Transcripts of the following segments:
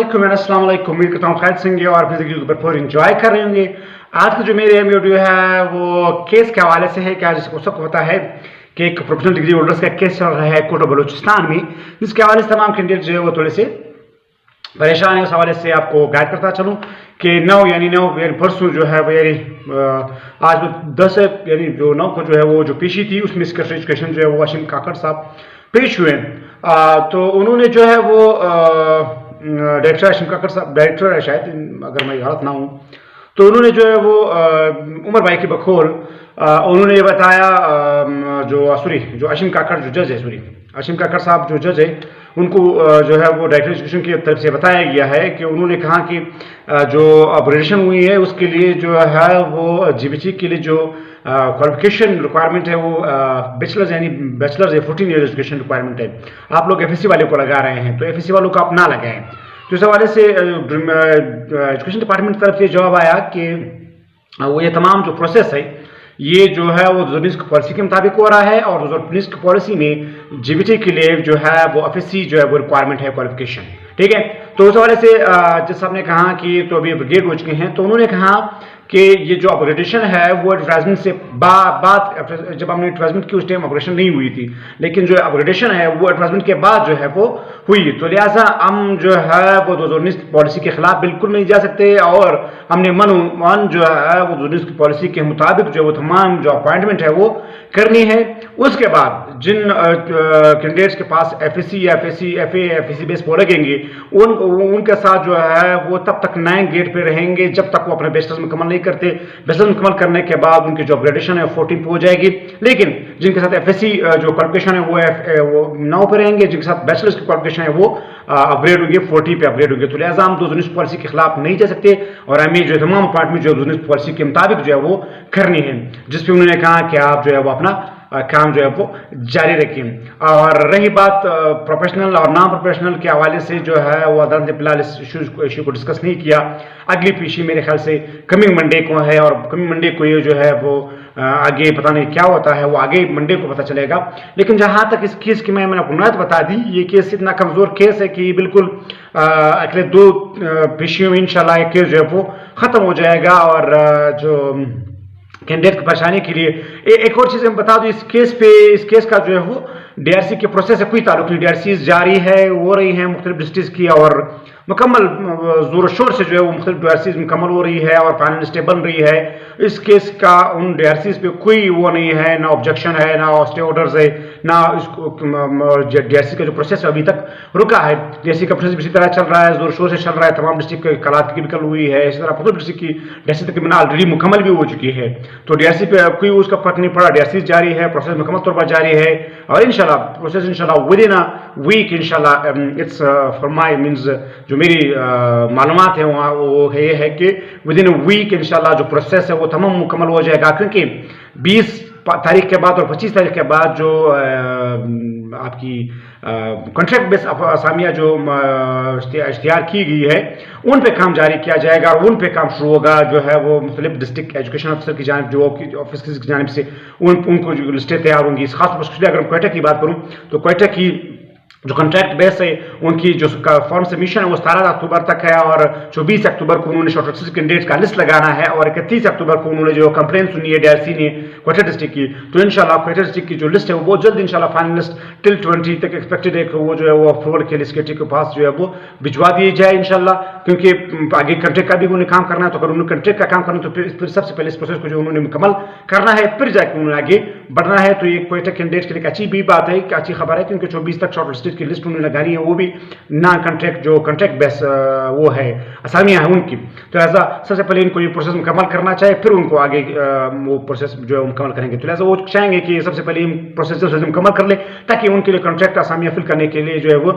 अस्सलाम वालेकुम। उम्मीद करता हूँ खैर से होंगे और अपनी ज़िंदगी को भरपूर एंजॉय कर रहे होंगे। आज की जो मेरी वीडियो है वो केस के हवाले से है। क्या जिसको सबको पता है कि एक प्रोफेशनल डिग्री होल्डर्स का केस चल रहा है कोटा बलूचिस्तान में, जिसके हवाले से तमाम कैंडिडेट जो है वो थोड़े से परेशान है। उस हवाले से आपको गाइड करता चलूँ कि 9 यानी परसों जो है वो यानी आज 10 यानी जो 9 को जो है वो जो पेशी थी उसमें इसका एजुकेशन जो है वो वाशिम काकड़ साहब पेश हुए। तो उन्होंने जो है वो डायरेक्टर हाशिम काकड़ साहब डायरेक्टर है शायद, अगर मैं गलत ना हूँ, तो उन्होंने जो है वो उमर भाई के बखौल उन्होंने ये बताया जो हाशिम काकड़ जो जज है, हाशिम काकड़ साहब जो जज है, उनको जो है वो डायरेक्टर एजुकेशन की तरफ से बताया गया है कि उन्होंने कहा कि जो अपग्रेडेशन हुई है उसके लिए जो है वो जीबीसी के लिए जो क्वालिफिकेशन रिक्वायरमेंट है वो बैचलर्स यानी बैचलर्स है 14 ईयर एजुकेशन रिक्वायरमेंट है। आप लोग एफएससी वाले को लगा रहे हैं, तो एफएससी वालों को आप ना लगाएं। तो इस हवाले से एजुकेशन डिपार्टमेंट की तरफ से जवाब आया कि वो ये तमाम जो प्रोसेस है ये जो है वो 2019 की पॉलिसी के मुताबिक हो रहा है और 2019 की पॉलिसी में जीबीटी के लिए जो है वो एफएससी जो है वो रिक्वायरमेंट है क्वालिफिकेशन, ठीक है। तो उस हवाले से जिस साहब ने कहा कि तो अभी अपग्रेड हो चुके हैं, तो उन्होंने कहा कि ये जो अपग्रेडेशन है वो एडवर्टाइजमेंट से बाद जब हमने एडवर्टाइजमेंट की उस टाइम अपग्रेडेशन नहीं हुई थी, लेकिन जो अपग्रेडेशन है वो एडवर्टाइजमेंट के बाद जो है वो हुई। तो लिहाजा हम जो है वो 2019 पॉलिसी के खिलाफ बिल्कुल नहीं जा सकते और हमने मन जो है वो 2019 की पॉलिसी के मुताबिक जो वो तमाम जो अपॉइंटमेंट है वो करनी है। उसके बाद जिन कैंडिडेट्स के पास एफएससी या एफएससी बेस पर लगेंगे उनके साथ जो है वो तब तक नए गेट पे रहेंगे जब तक वो अपने बैचलर्स मुकम्मल नहीं करते। बैचलर्स मुकम्मल करने के बाद उनकी जो अपग्रेडेशन है 14 पे हो जाएगी, लेकिन जिनके साथ एफएससी जो क्वालिफिकेशन है वो 9 पे रहेंगे, जिनके साथ बैचलर्स की क्वालिफिकेशन है वो अपग्रेड होंगे 40 पे अपग्रेड होंगे। तो लिहाजा हम 2019 पॉलिसी के खिलाफ नहीं जा सकते और हमें जो तमाम अपॉइंटमेंट जो 2019 पॉलिसी के मुताबिक जो है वो करनी है, जिसपे उन्होंने कहा कि आप जो है वो अपना काम जो है वो जारी रखें। और रही बात प्रोफेशनल और नॉन प्रोफेशनल के हवाले से जो है वो अदालत ने फिलहाल इस इशू को डिस्कस नहीं किया। अगली पेशी मेरे ख्याल से कमिंग मंडे को है और कमिंग मंडे को ये जो है वो आगे पता नहीं क्या होता है, वो आगे मंडे को पता चलेगा। लेकिन जहाँ तक इस केस की मैंने आपको बुनियाद बता दी, ये केस इतना कमज़ोर केस है कि बिल्कुल अगले 2 पेशियों में इंशाल्लाह ये केस जो है वो ख़त्म हो जाएगा। और जो कैंडिडेट की परेशानी के लिए एक और चीज़ मैं बता दूं, इस केस का जो है वो डीआरसी के प्रोसेस से कोई ताल्लुक नहीं। डीआरसी जारी है, हो रही है मुख्तलिफ डिस्ट्रिक्ट की और मुकम्मल जोर शोर से जो है वो मुख्तलिफ डीआरसीज मुकम्मल हो रही है और फाइनल स्टे बन रही है। इस केस का उन डीआरसीज पे कोई वो नहीं है, ना ऑब्जेक्शन है, ना स्टे ऑर्डर्स है, ना इसको डीआरसी का जो प्रोसेस है अभी तक रुका है। डीआरसी का प्रोसेस इसी तरह चल रहा है, जोर शोर से चल रहा है। तमाम डिस्ट्रिक्ट की कलात की भी कल हुई है, इसी तरह पुलिस डिस्ट्रिक्ट की डीआरसी तकरीबन ऑलरेडी मुकम्मल भी हो चुकी है। तो डीआरसी पे कोई उसका फर्क नहीं पड़ा, डीआरसी जारी है, प्रोसेस मुकम्मल तौर पर जारी है और इंशाल्लाह प्रोसेस इंशाल्लाह विद इन अ वीक इंशाल्लाह इट्स फॉर माई मीन्स जो मेरी मालूमात है वहाँ वो ये है कि विद इन अ वीक इंशाल्लाह जो प्रोसेस है वो तमाम मुकम्मल हो जाएगा। क्योंकि 20 तारीख के बाद और 25 तारीख के बाद जो आपकी कॉन्ट्रैक्ट बेस असामियाँ जो इश्तिहार की गई है उन पे काम जारी किया जाएगा और उन पे काम शुरू होगा। जो है वो मुख्तलिफ डिस्ट्रिक्ट एजुकेशन अफसर की जानिब जो ऑफिस की जानिब से उनको जो लिस्टें तैयार होंगी। खासतौर पर अगर कोयटा की बात करूँ तो कोयटा की जो कॉन्ट्रैक्ट बेस है उनकी जो फॉर्म सबमिशन है वो 17 अक्टूबर तक है और 24 अक्टूबर को उन्होंने शॉर्टलिस्टेड कैंडिडेट्स का लिस्ट लगाना है और 31 अक्टूबर को उन्होंने जो कंप्लेंट सुनी है डीआरसी ने क्वेटा डिस्ट्रिक्ट की, तो इंशाल्लाह क्वेटा डिस्ट्रिक्ट की जो लिस्ट है वो बहुत जल्द इंशाल्लाह फाइनल लिस्ट टिल 20 तक एक्सपेक्टेड है कि वो जो है वो अप्रूवल के लिए सेक्रेटरी के पास जो है वो भिजवा दिए जाए इंशाल्लाह। क्योंकि आगे कॉन्ट्रैक्ट का भी उन्हें काम करना है, तो अगर उन्होंने कॉन्ट्रैक्ट का काम करना है तो फिर सबसे पहले इस प्रोसेस को जो उन्होंने मुकम्मल करना है फिर जाकर उन्होंने आगे बढ़ना है। तो ये क्वेटा कैंडिडेट के लिए अच्छी भी बात है, अच्छी खबर है, क्योंकि 24 तक शॉर्टलिस्टेड की लिस्ट उन्होंने लगानी है, वो भी नॉन कॉन्ट्रैक्ट जो कॉन्ट्रैक्ट बेस वो है असामियाँ हैं उनकी। तो ऐसा सबसे पहले इनको ये प्रोसेस मुकम्मल करना चाहिए, फिर उनको आगे वो प्रोसेस जो है मुकम्मल करेंगे। तो ऐसा वो चाहेंगे कि सबसे पहले प्रोसेस जल्द से मुकम्मल कर ले ताकि उनके लिए कॉन्ट्रैक्ट असामियाँ फिल करने के लिए जो है वो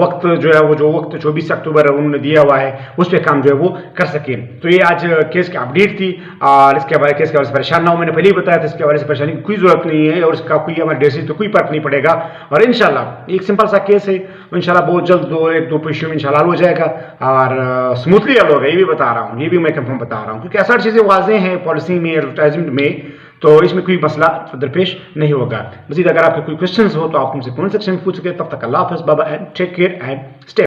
वक्त जो है वो जो वक्त 24 अक्टूबर उन्होंने दिया हुआ है उस पर काम जो है वो कर सके। तो ये आज केस की अपडेट थी और इसके बारे केस के बारे से परेशान ना हो, मैंने पहले ही बताया था इसके बारे से परेशानी की कोई जरूरत नहीं है और इसका कोई हमारे डेसी तो कोई फर्क नहीं पड़ेगा। और इंशाल्लाह एक सिंपल सा केस है, इंशाल्लाह बहुत जल्द 1-2 पेशियों में इंशाल्लाह हो जाएगा और स्मूथली हल होगा। ये भी बता रहा हूँ, ये भी मैं कंफर्म बता रहा हूँ, क्योंकि ऐसा चीज़ें वाज़ेह हैं पॉलिसी में, एडवर्टाइजमेंट में, तो इसमें कोई मसला दरपेश नहीं होगा। मज़ीद अगर आपके कोई क्वेश्चन हो तो आप हमसे कमेंट सेक्शन में पूछ सके। तब तक अल्लाह हाफ़िज़, bye bye and take care and stay.